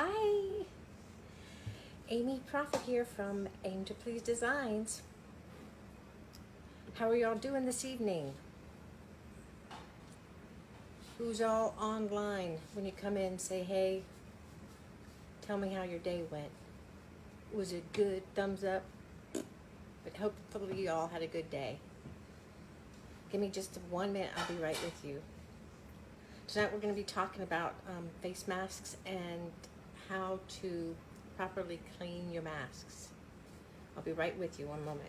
Hi, Amy Prophet here from Aim to Please Designs. How are y'all doing this evening? Who's all online? When you come in, say hey, tell me how your day went. Was it good? Thumbs up. But hopefully you all had a good day. Give me just 1 minute, I'll be right with you. Tonight we're going to be talking about face masks and how to properly clean your masks. I'll be right with you 1 moment.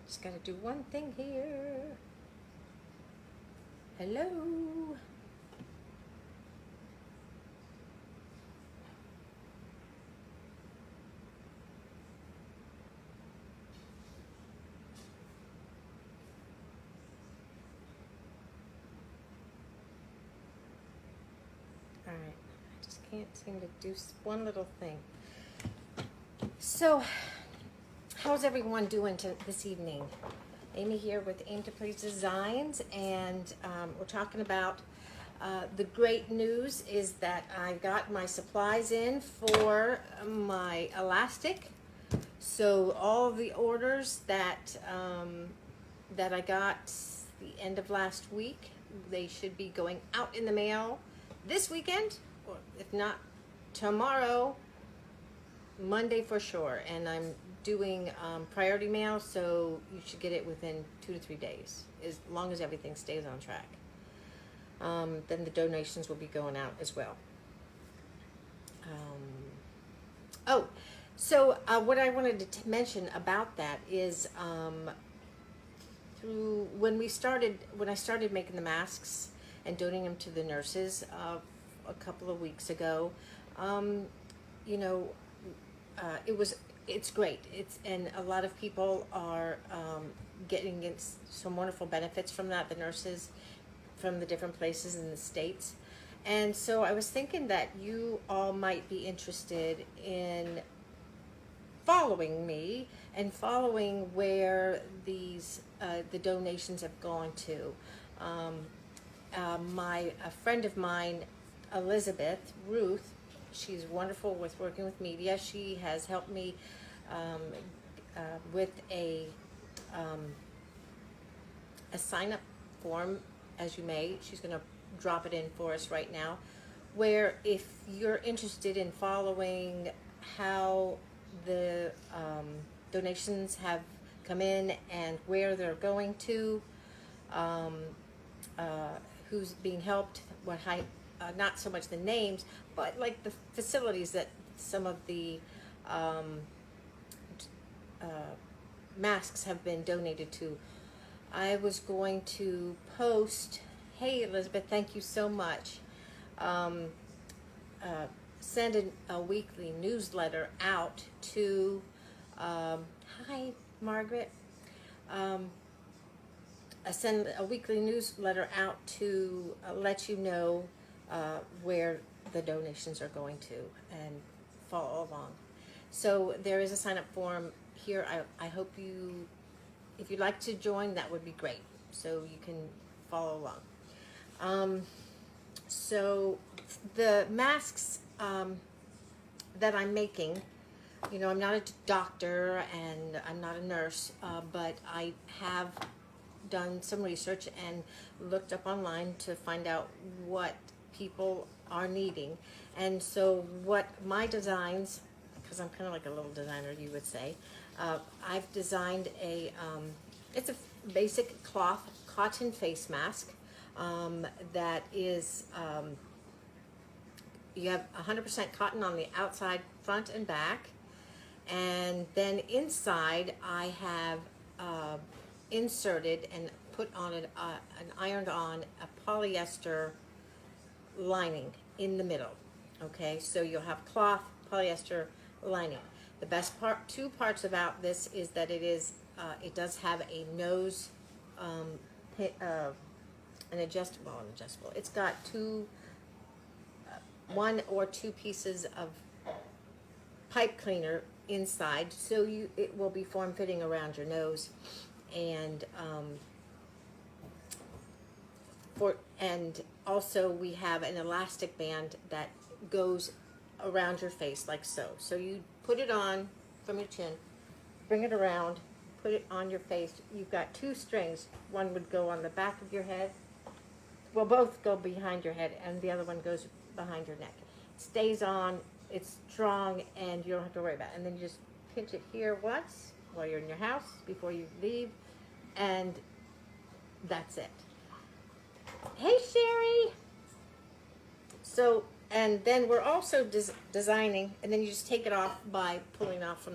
Just gotta do one thing here. Hello. All right, I just can't seem to do one little thing. So, how's everyone doing this evening? Amy here with Aim to Please Designs, and we're talking about the great news is that I got my supplies in for my elastic. So all of the orders that that I got the end of last week, they should be going out in the mail this weekend, or if not tomorrow, Monday for sure. And I'm doing priority mail, so you should get it within 2 to 3 days, as long as everything stays on track. Then the donations will be going out as well. So what I wanted to mention about that is when I started making the masks and donating them to the nurses a couple of weeks ago, you know, it's great. And a lot of people are getting some wonderful benefits from that. The nurses from the different places in the States. And so I was thinking that you all might be interested in following me and following where these the donations have gone to. A friend of mine, Elizabeth Ruth, she's wonderful with working with media. She has helped me with a sign-up form, as you may. She's going to drop it in for us right now, where if you're interested in following how the donations have come in and where they're going to, who's being helped, not so much the names, but like the facilities that some of the masks have been donated to. I was going to post, hey Elizabeth, thank you so much. Send a weekly newsletter out to, hi Margaret, send a weekly newsletter out to let you know where the donations are going to and follow along. So there is a sign up form here. I hope if you'd like to join, that would be great. So you can follow along. So the masks that I'm making, you know, I'm not a doctor and I'm not a nurse, but I have done some research and looked up online to find out what people are needing. And so what my designs, because I'm kind of like a little designer, you would say, I've designed it's a basic cloth cotton face mask that is, you have 100% cotton on the outside, front and back, and then inside I have inserted and put on an ironed on a polyester lining in the middle. Okay, so you'll have cloth, polyester lining. The best two parts about this is that it does have a nose, an adjustable. It's got one or two pieces of pipe cleaner inside, so it will be form-fitting around your nose, and and also we have an elastic band that goes around your face like so. So you put it on from your chin, bring it around, put it on your face. You've got two strings. One would go on the back of your head. Well, both go behind your head, and the other one goes behind your neck. It stays on, it's strong, and you don't have to worry about it. And then you just pinch it here once while you're in your house before you leave, and that's it. Hey, Sherry! So, and then we're also designing, and then you just take it off by pulling off from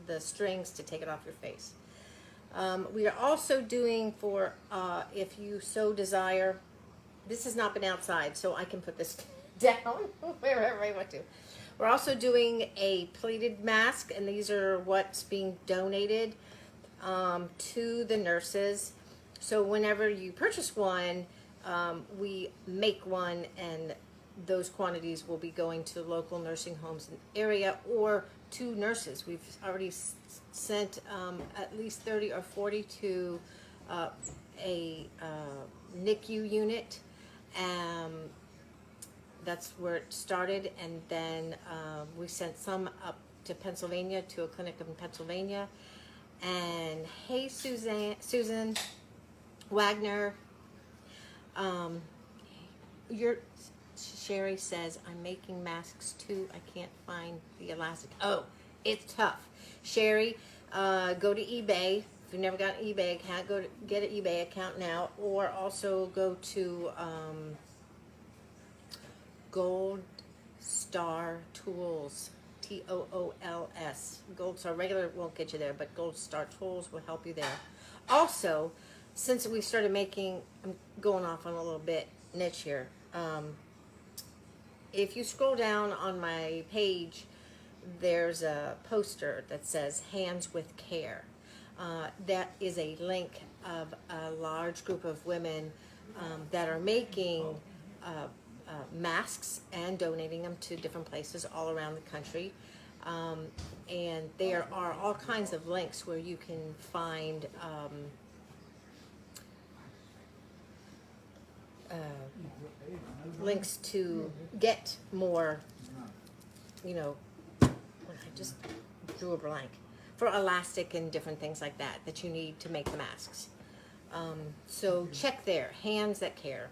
the strings to take it off your face. We are also doing for, if you so desire, this has not been outside, so I can put this down wherever I want to. We're also doing a pleated mask, and these are what's being donated to the nurses. So whenever you purchase one, we make one, and those quantities will be going to local nursing homes in the area or to nurses. We've already sent at least 30 or 40 to a NICU unit. That's where it started, and then we sent some up to Pennsylvania, to a clinic in Pennsylvania. And hey, Susan Wagner, Sherry says, I'm making masks too. I can't find the elastic. Oh, it's tough. Sherry, go to eBay. If you've never got an eBay account, go to get an eBay account now, or also go to Gold Star Tools, Tools. Gold Star regular won't get you there, but Gold Star Tools will help you there. Also, since we started making, I'm going off on a little bit niche here. If you scroll down on my page, there's a poster that says Hands with Care. That is a link of a large group of women that are making masks and donating them to different places all around the country. And there are all kinds of links where you can find links to get more, I just drew a blank, for elastic and different things like that you need to make the masks. So check there, Hands That Care.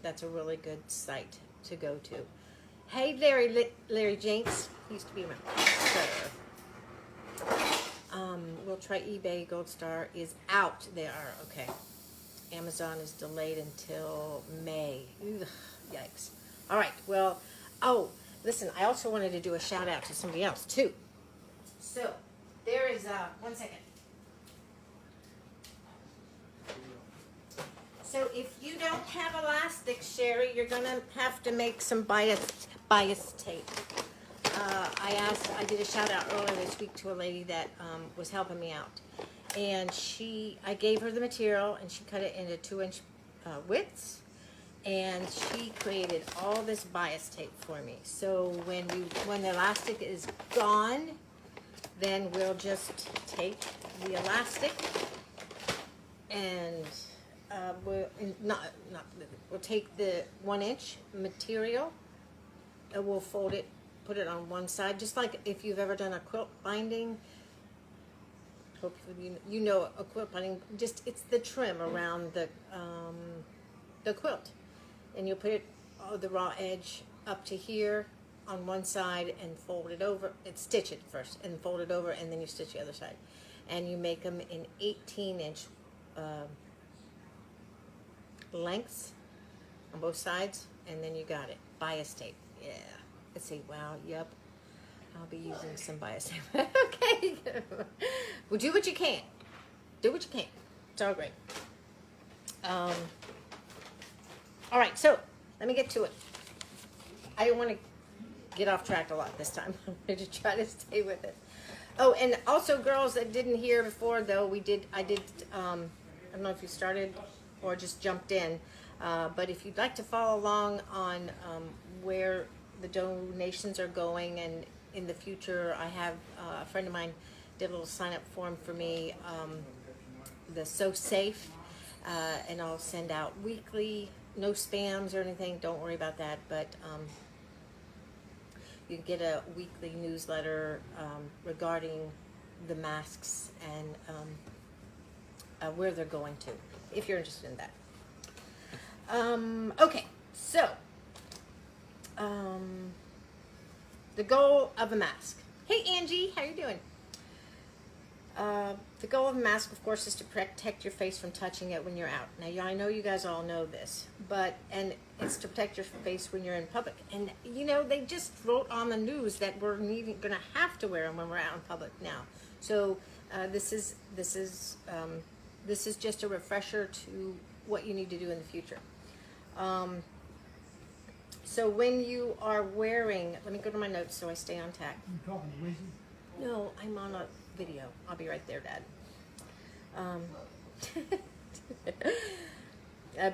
That's a really good site to go to. Hey, Larry Jenks, he used to be my pastor. We'll try eBay. Gold Star is out. They are, okay. Amazon is delayed until May. Ugh, yikes. All right, well, listen, I also wanted to do a shout out to somebody else too. So, there is, one second. So if you don't have elastic, Sherry, you're gonna have to make some bias tape. I did a shout out earlier this week to a lady that was helping me out. And I gave her the material, and she cut it into 2-inch widths, and she created all this bias tape for me. So when the elastic is gone, then we'll just take the elastic and we'll take the 1-inch material, and we'll fold it, put it on one side, just like if you've ever done a quilt binding. Hopefully you know a quilt binding. Just it's the trim around the quilt, and you'll put the raw edge up to here on one side and fold it over. And stitch it first and fold it over, and then you stitch the other side, and you make them in 18-inch lengths on both sides, and then you got it. Bias tape, yeah. Let's see. Wow. Yep. I'll be using some bias tape. Okay. Well, do what you can. Do what you can. It's all great. All right, so let me get to it. I don't want to get off track a lot this time. I'm going to try to stay with it. Oh, and also, girls that didn't hear before, though, I did, I don't know if you started or just jumped in, but if you'd like to follow along on where the donations are going and in the future, I have a friend of mine did a little sign up form for me, the So Safe, and I'll send out weekly, no spams or anything, don't worry about that, but you get a weekly newsletter regarding the masks and where they're going to, if you're interested in that. Okay, so the goal of a mask. Hey Angie, how you doing? The goal of a mask, of course, is to protect your face from touching it when you're out. Now, I know you guys all know this, and it's to protect your face when you're in public. And you know, they just wrote on the news that we're going to have to wear them when we're out in public now. So this is just a refresher to what you need to do in the future. So when you are wearing, let me go to my notes so I stay on tack. You talking to Lisa? No, I'm on a video. I'll be right there, Dad.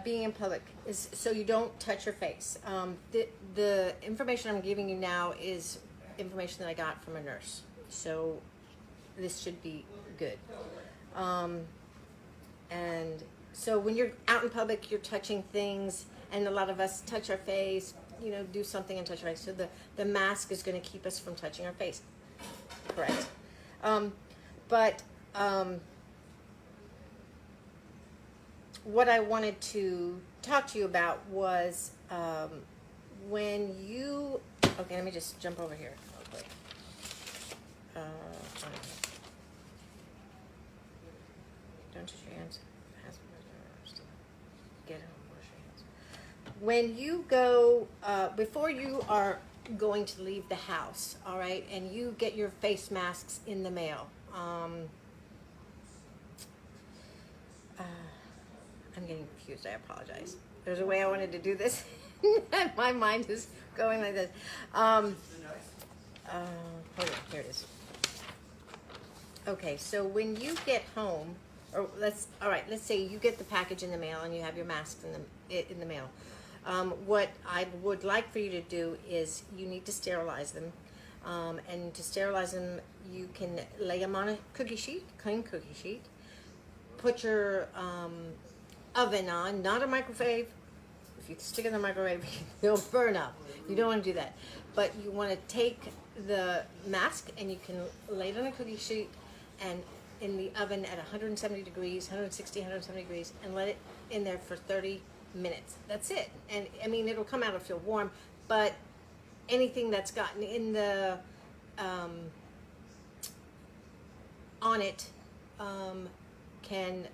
Being in public is so you don't touch your face. The information I'm giving you now is information that I got from a nurse. So this should be good. And so when you're out in public, you're touching things, and a lot of us touch our face, you know, do something and touch our face. So the mask is going to keep us from touching our face. Correct. What I wanted to talk to you about was when you, okay, let me just jump over here real quick. Don't touch your hands. Get home, wash your hands. When you go, before you are going to leave the house, all right, and you get your face masks in the mail. I'm getting confused. I apologize. There's a way I wanted to do this. My mind is going like this. Hold on. Here it is. Okay, so when you get home, or let's say you get the package in the mail and you have your masks in the mail. What I would like for you to do is you need to sterilize them. And to sterilize them, you can lay them on a cookie sheet, clean cookie sheet. Put your oven on, not a microwave. If you stick it in the microwave, they'll burn up. You don't want to do that. But you want to take the mask and you can lay it on a cookie sheet and in the oven at 170 degrees, 160, 170 degrees, and let it in there for 30 minutes. That's it. And I mean, it'll come out, it'll feel warm, but anything that's gotten in the on it can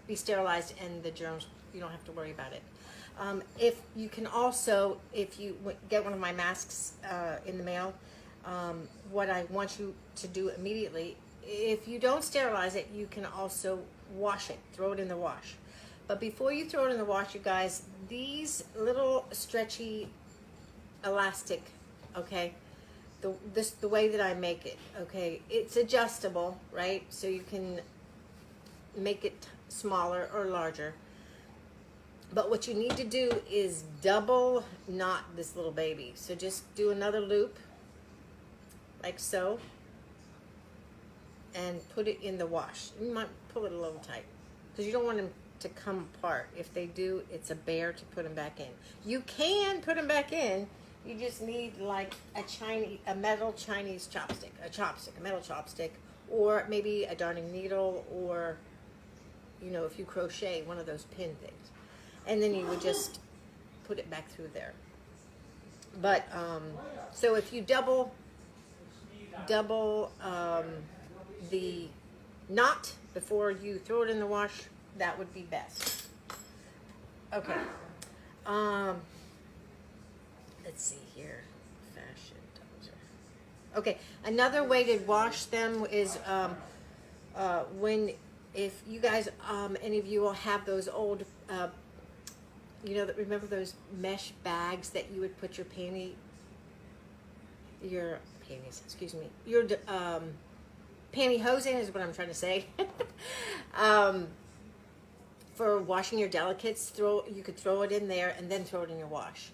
be sterilized, and the germs, you don't have to worry about it. If you can also, if you get one of my masks in the mail, what I want you to do immediately, if you don't sterilize it, you can also wash it, throw it in the wash. But before you throw it in the wash, you guys, these little stretchy elastic, okay, the way that I make it, okay, it's adjustable, right? So you can make it smaller or larger. But what you need to do is double knot this little baby. So just do another loop, like so, and put it in the wash. You might pull it a little tight, because you don't want them to come apart. If they do, it's a bear to put them back in. You can put them back in. You just need like a metal Chinese chopstick, a metal chopstick, or maybe a darning needle, or, you know, if you crochet, one of those pin things. And then you would just put it back through there. But, so if you double the knot before you throw it in the wash, that would be best. Okay. Let's see here. Fashion Dozer. Okay. Another way to wash them is if you guys, any of you will have those old, you know, remember those mesh bags that you would put your pantyhose in, is what I'm trying to say. For washing your delicates, you could throw it in there and then throw it in your wash.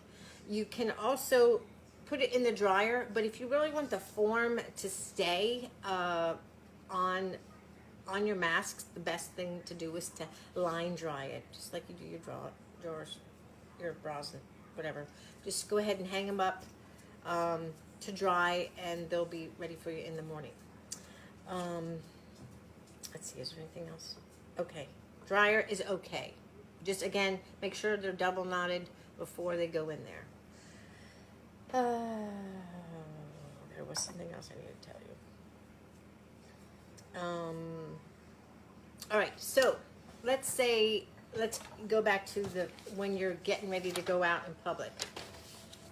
You can also put it in the dryer, but if you really want the form to stay on your masks, the best thing to do is to line dry it, just like you do your drawers, your bras and whatever. Just go ahead and hang them up to dry, and they'll be ready for you in the morning. Let's see, is there anything else? Okay, dryer is okay. Just again, make sure they're double knotted before they go in there. There was something else I need to tell you. All right, so let's go back to when you're getting ready to go out in public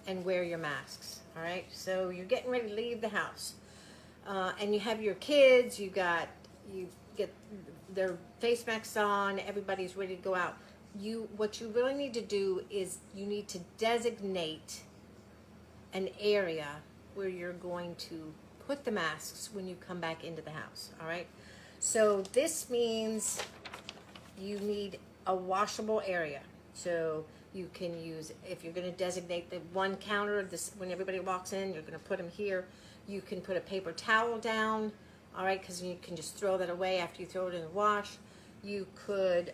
and wear your masks. All right, so you're getting ready to leave the house, and you have your kids. You get their face masks on. Everybody's ready to go out. What you really need to do is you need to designate an area where you're going to put the masks when you come back into the house. All right, so this means you need a washable area. So you can use, if you're going to designate the one counter, when everybody walks in, you're going to put them here. You can put a paper towel down, all right, because you can just throw that away after you throw it in the wash. You could,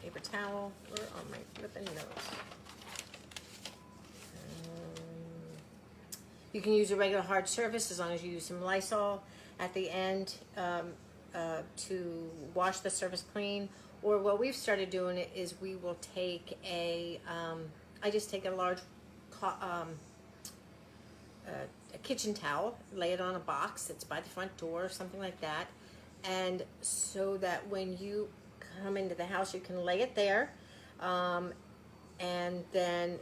paper towel, where are my flipping notes? You can use a regular hard surface as long as you use some Lysol at the end to wash the surface clean. Or what we've started doing is we will take I just take a large a kitchen towel, lay it on a box that's by the front door, something like that. And so that when you come into the house, you can lay it there. And then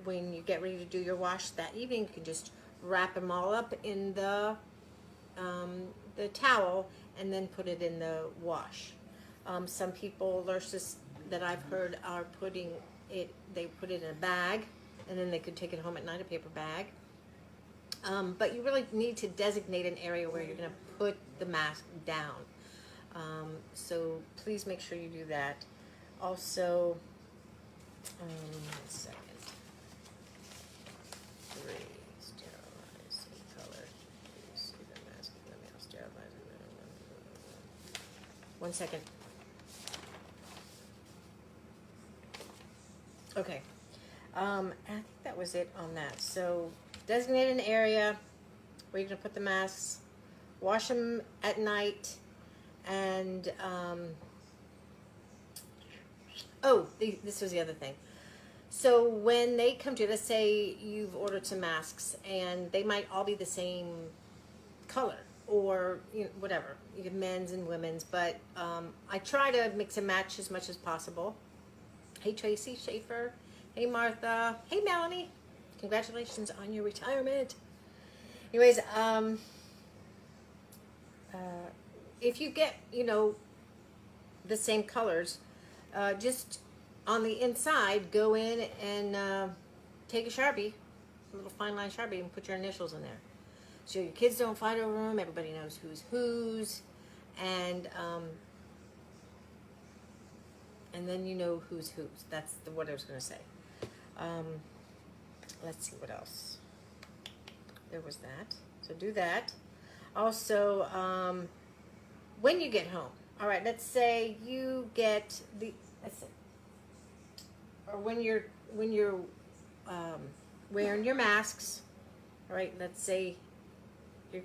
when you get ready to do your wash that evening, you can just wrap them all up in the towel and then put it in the wash. Some people, nurses that I've heard, are they put it in a bag, and then they could take it home at night, a paper bag. But you really need to designate an area where you're going to put the mask down. So please make sure you do that. Also, 1 second. 3, sterilize, color. See the mask, let me sterilize it. 1 second. Okay. I think that was it on that. So designate an area where you're going to put the masks, wash them at night, and this was the other thing. So when they come to you, let's say you've ordered some masks, and they might all be the same color, or whatever. You have men's and women's, but I try to mix and match as much as possible. Hey Tracy Schaefer. Hey Martha. Hey Melanie. Congratulations on your retirement. Anyways, if you get, the same colors, just on the inside, go in and take a Sharpie, a little fine line Sharpie, and put your initials in there. So your kids don't fight over them. Everybody knows who's whose, and then you know who's whose. That's what I was going to say. Let's see what else. There was that. So do that. Also, when you get home, all right. Let's say you get or when you're wearing your masks. All right. Let's say you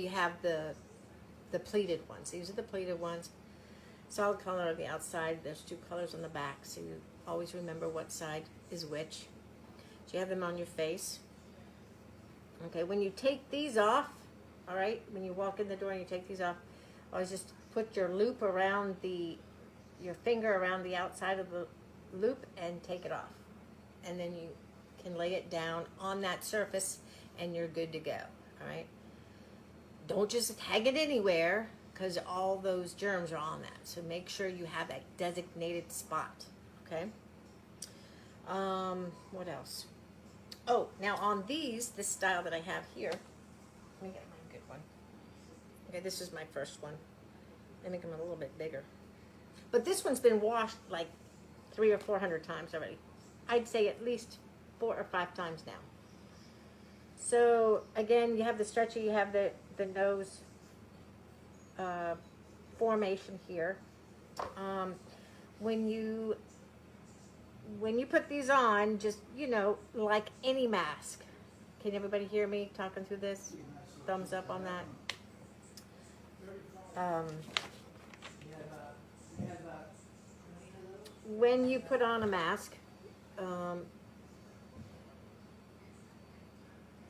have the pleated ones. These are the pleated ones. Solid color on the outside. There's 2 colors on the back, so you always remember what side is which. So you have them on your face. Okay, when you take these off, all right, when you walk in the door and you take these off, always just put your loop around your finger around the outside of the loop and take it off. And then you can lay it down on that surface and you're good to go, all right? Don't just tag it anywhere, because all those germs are on that. So make sure you have that designated spot, okay? What else? Oh, now on this style that I have here, let me get my good one. Okay, this is my first one. I make them a little bit bigger. But this one's been washed like 300 or 400 times already. I'd say at least 4 or 5 times now. So again, you have the stretcher, you have the nose formation here. When you put these on, just, you know, like any mask. Can everybody hear me talking through this? Thumbs up on that. When you put on a mask,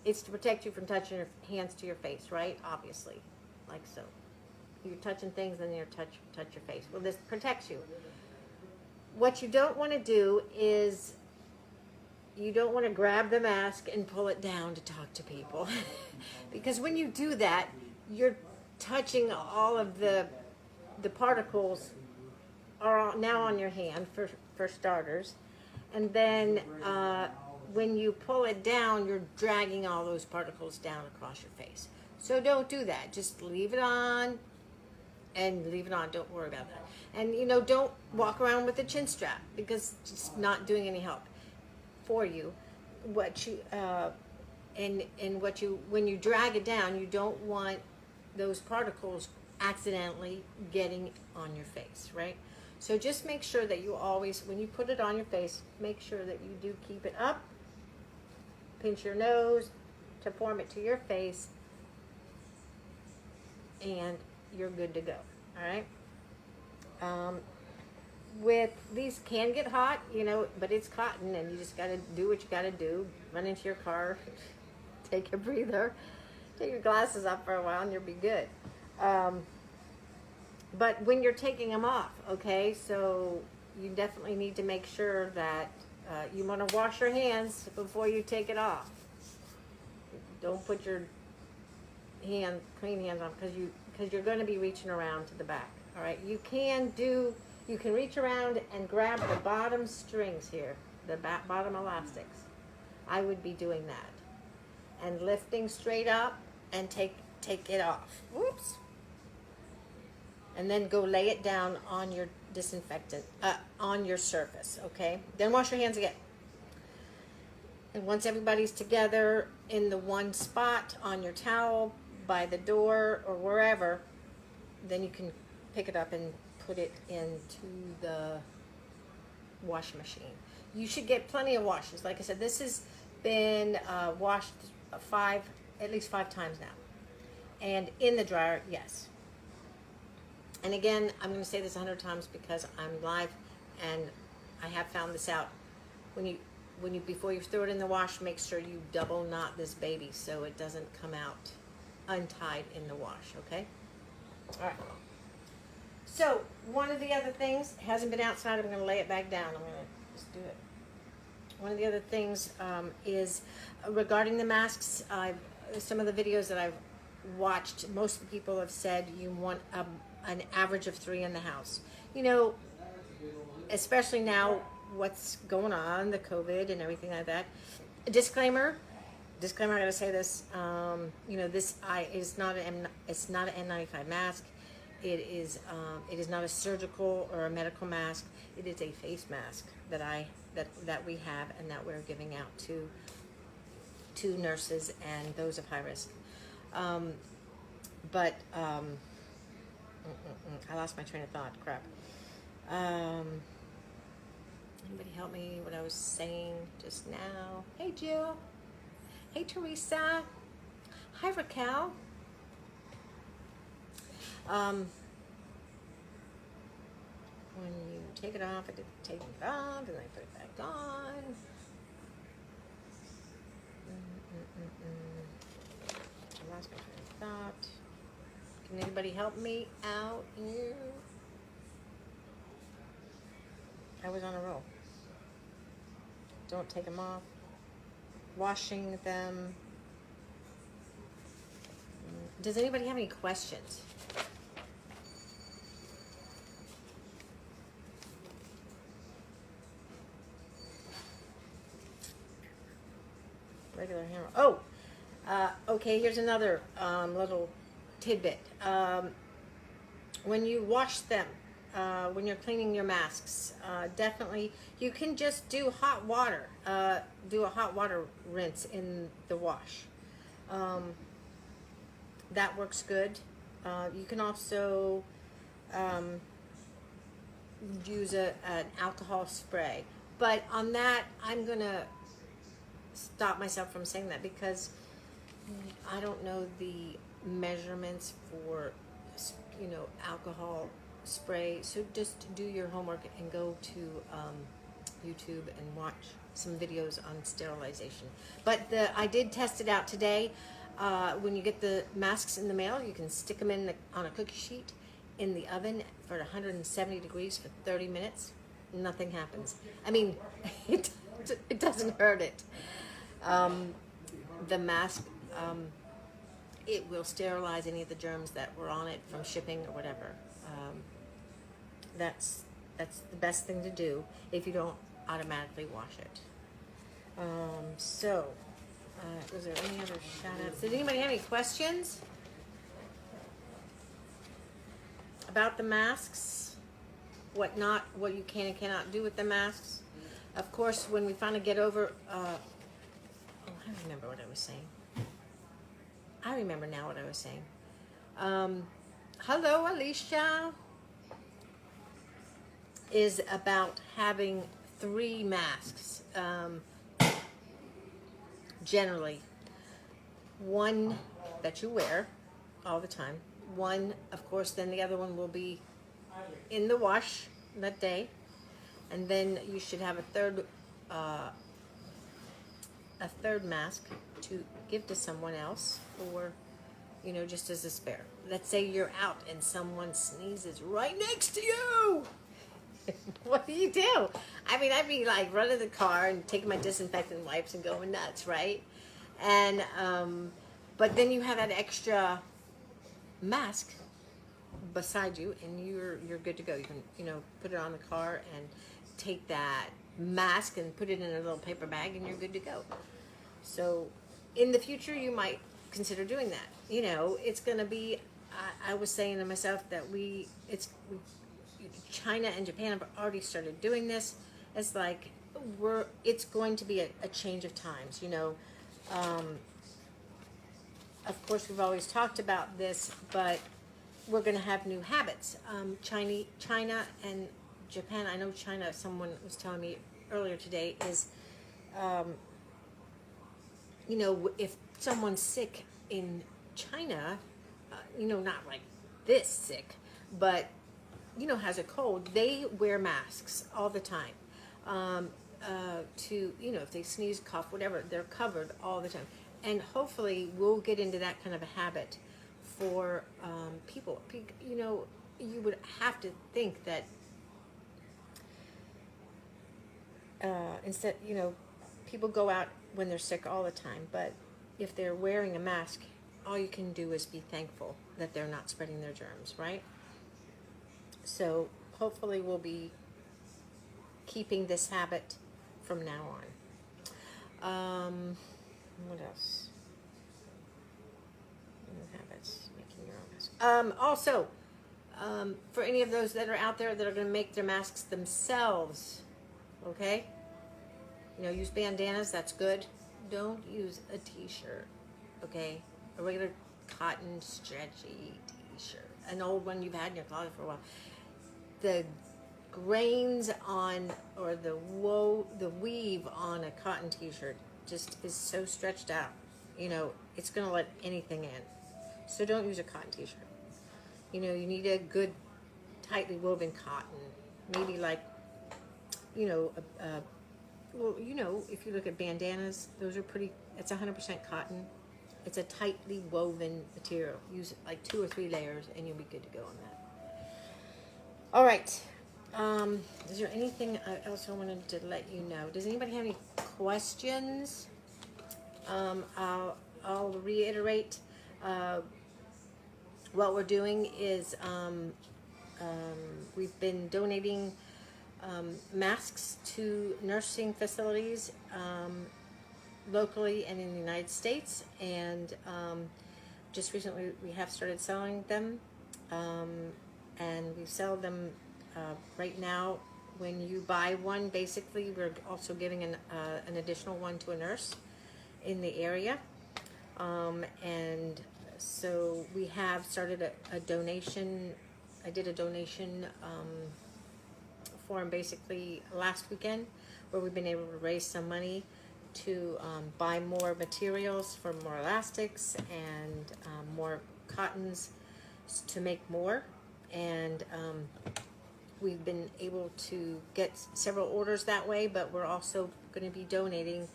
it's to protect you from touching your hands to your face, right? Obviously, like so. You're touching things and you touch your face. Well, this protects you. What you don't want to do is you don't want to grab the mask and pull it down to talk to people. Because when you do that, you're touching all of the particles are now on your hand for starters. And then when you pull it down, you're dragging all those particles down across your face. So don't do that. Just leave it on and leave it on. Don't worry about that. And, you know, don't walk around with a chin strap because it's not doing any help for you. What you when you drag it down, you don't want those particles accidentally getting on your face, right? So just make sure that you always, when you put it on your face, make sure that you do keep it up, pinch your nose to form it to your face, and you're good to go, all right? With these can get hot, you know, but it's cotton and you just got to do what you got to do. Run into your car, take a breather, take your glasses off for a while and you'll be good. But when you're taking them off, okay, so you definitely need to make sure that you want to wash your hands before you take it off. Don't put your clean hands on because you're going to be reaching around to the back. All right, you can reach around and grab the bottom strings here, the bottom elastics. I would be doing that and lifting straight up and take it off. Whoops. And then go lay it down on your disinfectant, on your surface, okay? Then wash your hands again. And once everybody's together in the one spot on your towel, by the door, or wherever, then you can pick it up and put it into the washing machine. You should get plenty of washes. Like I said, this has been washed at least 5 times now. And in the dryer, yes. And again, I'm going to say this 100 times because I'm live and I have found this out. Before you throw it in the wash, make sure you double knot this baby so it doesn't come out untied in the wash, okay? All right. So one of the other things, hasn't been outside, I'm going to lay it back down. I'm going to just do it. One of the other things is regarding the masks. Some of the videos that I've watched, most of the people have said you want an average of 3 in the house. You know, especially now what's going on, the COVID and everything like that. Disclaimer, I gotta say this, you know, it's not an N95 mask. It is not a surgical or a medical mask. It is a face mask that we have and that we're giving out to nurses and those of high risk. I lost my train of thought. Crap. Anybody help me what I was saying just now? Hey, Jill. Hey, Teresa. Hi, Raquel. When you take it off, I did take it off, and then I put it back on. I lost my train of thought. Can anybody help me out here? I was on a roll. Don't take them off. Washing them. Does anybody have any questions? Regular hammer. Oh, okay, here's another little tidbit. When you wash them, when you're cleaning your masks. Definitely, you can just do hot water. Do a hot water rinse in the wash. That works good. You can also use an alcohol spray. But on that, I'm going to stop myself from saying that because I don't know the measurements for, alcohol spray. So just do your homework and go to YouTube and watch some videos on sterilization. But I did test it out today. When you get the masks in the mail, you can stick them on a cookie sheet in the oven for 170 degrees for 30 minutes. Nothing happens. I mean, it doesn't hurt it. The mask, it will sterilize any of the germs that were on it from shipping or whatever. That's the best thing to do if you don't automatically wash it. Was there any other shout outs? Did anybody have any questions about the masks? What you can and cannot do with the masks? Of course, when we finally get over, I remember what I was saying. I remember now what I was saying. Hello, Alicia. Is about having 3 masks. Generally, one that you wear all the time. One, of course, then the other one will be in the wash that day. And then you should have a third mask to give to someone else, or just as a spare. Let's say you're out and someone sneezes right next to you. What do you do? I mean, I'd be like running the car and taking my disinfectant wipes and going nuts, right? And but then you have that extra mask beside you, and you're good to go. You can put it on the car and take that mask and put it in a little paper bag, and you're good to go. So in the future, you might consider doing that. It's going to be. I was saying to myself that China and Japan have already started doing this. It's like it's going to be a change of times. Of course, we've always talked about this, but we're going to have new habits. China and Japan. I know China. Someone was telling me earlier today is, if someone's sick in China, not like this sick, but has a cold, they wear masks all the time. If they sneeze, cough, whatever, they're covered all the time. And hopefully we'll get into that kind of a habit for people. You would have to think that instead, people go out when they're sick all the time, but if they're wearing a mask, all you can do is be thankful that they're not spreading their germs, right? So hopefully we'll be keeping this habit from now on. What else? New habits, making your own mask. Also, for any of those that are out there that are going to make their masks themselves, okay? Use bandanas, that's good. Don't use a t-shirt, okay? A regular cotton stretchy t-shirt. An old one you've had in your closet for a while. The grains on, or the weave on a cotton t-shirt just is so stretched out. It's going to let anything in. So don't use a cotton t-shirt. You need a good, tightly woven cotton. Maybe like, if you look at bandanas, those are it's 100% cotton. It's a tightly woven material. Use like 2 or 3 layers and you'll be good to go on that. All right. Is there anything else I wanted to let you know? Does anybody have any questions? I'll reiterate. What we're doing is we've been donating masks to nursing facilities locally and in the United States, and just recently we have started selling them, and we sell them right now, when you buy one, basically, we're also giving an additional one to a nurse in the area. And so we have started a donation. I did a donation form basically last weekend, where we've been able to raise some money to buy more materials for more elastics and more cottons to make more. And we've been able to get several orders that way, but we're also going to be donating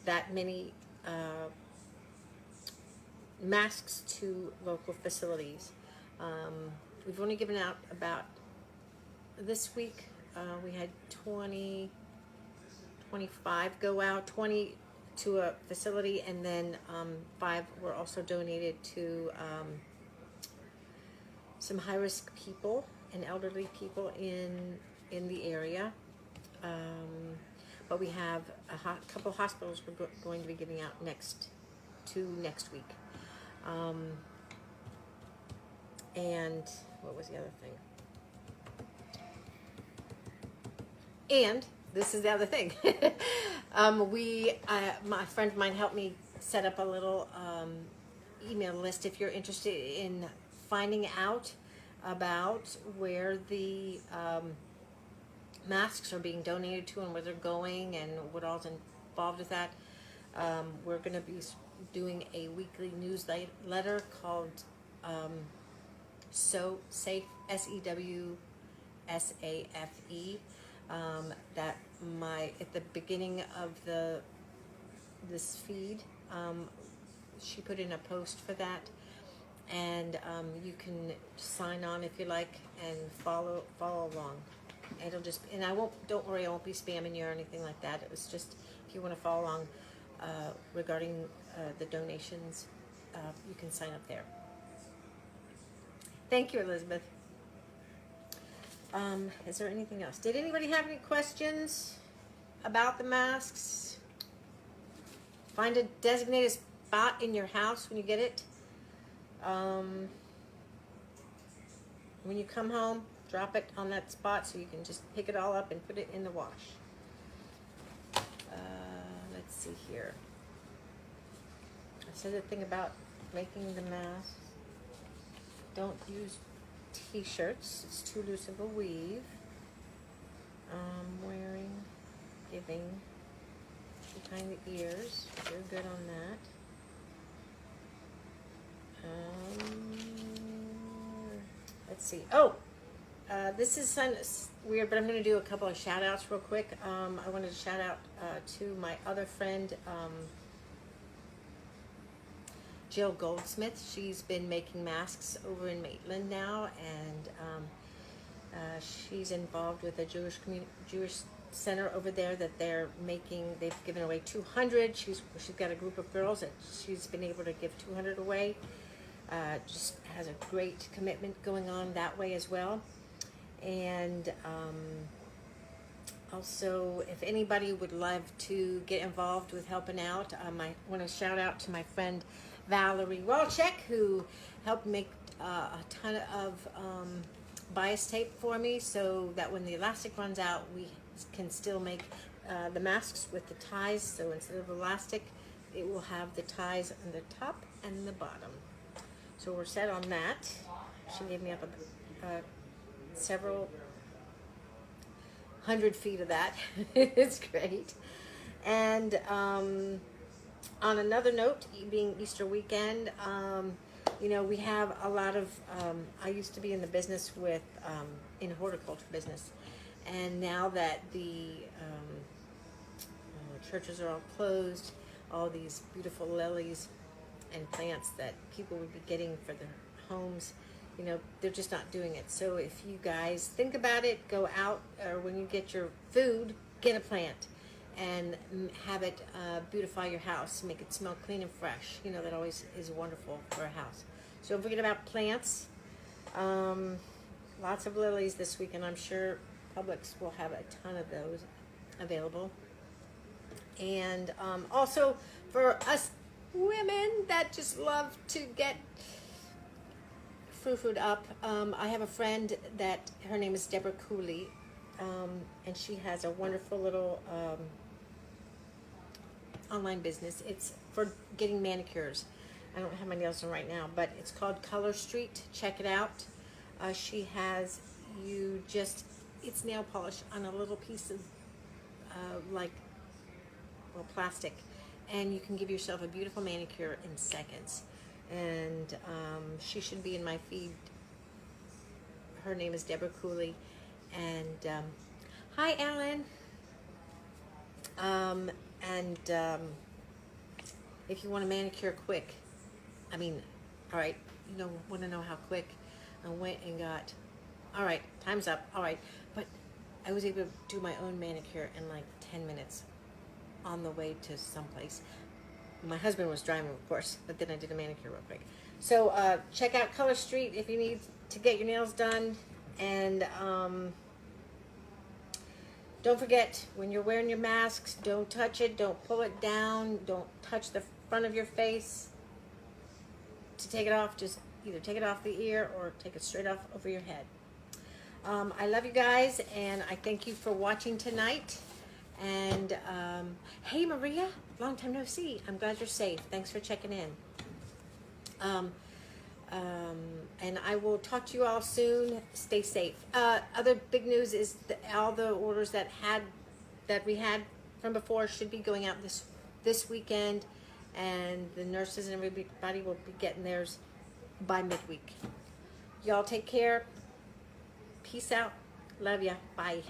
that many masks to local facilities. We've only given out about, this week, we had 25 go out, 20 to a facility, and then 5 were also donated to some high-risk people and elderly people in the area. But we have a couple hospitals we're going to be giving out next week. And what was the other thing? And this is the other thing. My friend of mine helped me set up a little email list if you're interested in finding out about where the masks are being donated to and where they're going and what all's involved with that. We're going to be doing a weekly newsletter called So Safe, SEWSAFE. That at the beginning of this feed, she put in a post for that, and you can sign on if you like and follow along. It'll just, and don't worry, I won't be spamming you or anything like that. It was just, if you want to follow along regarding the donations, you can sign up there. Thank you, Elizabeth. Is there anything else? Did anybody have any questions about the masks? Find a designated spot in your house when you get it. When you come home, drop it on that spot so you can just pick it all up and put it in the wash. Let's see here. I said the thing about making the masks. Don't use t-shirts. It's too loose of a weave. Wearing, giving, behind the ears. You're good on that. Let's see. Oh, this is weird, but I'm going to do a couple of shout outs real quick. I wanted to shout out to my other friend, Jill Goldsmith. She's been making masks over in Maitland now, and she's involved with a Jewish center over there that they're making. They've given away 200. She's got a group of girls that she's been able to give 200 away. Just has a great commitment going on that way as well. And also, if anybody would love to get involved with helping out, I want to shout out to my friend Valerie Walchek, who helped make a ton of bias tape for me, so that when the elastic runs out, we can still make the masks with the ties. So instead of elastic, it will have the ties on the top and the bottom. So we're set on that. She gave me up several 100 feet of that. It's great. And on another note, being Easter weekend, we have a lot of, I used to be in the business in horticulture business. And now that the churches are all closed, all these beautiful lilies and plants that people would be getting for their homes, they're just not doing it. So if you guys think about it, go out, or when you get your food, get a plant and have it beautify your house, make it smell clean and fresh. That always is wonderful for a house. So don't forget about plants. Lots of lilies this week, and I'm sure Publix will have a ton of those available. And also for us women that just love to get food up. I have a friend that her name is Deborah Cooley, and she has a wonderful little online business. It's for getting manicures. I don't have my nails done right now, but it's called Color Street. Check it out. She has it's nail polish on a little piece of plastic, and you can give yourself a beautiful manicure in seconds. And she should be in my feed. Her name is Deborah Cooley, and hi, Alan. If you want a manicure quick, all right, want to know how quick I went and got. All right, time's up. All right, but I was able to do my own manicure in like 10 minutes on the way to someplace. My husband was driving, of course, but then I did a manicure real quick. So check out Color Street if you need to get your nails done. And don't forget, when you're wearing your masks, don't touch it, don't pull it down, don't touch the front of your face. To take it off, just either take it off the ear or take it straight off over your head. I love you guys, and I thank you for watching tonight. And hey, Maria, long time no see. I'm glad you're safe. Thanks for checking in. And I will talk to you all soon. Stay safe. Other big news is that all the orders that we had from before should be going out this weekend, and the nurses and everybody will be getting theirs by midweek. Y'all take care. Peace out. Love ya. Bye.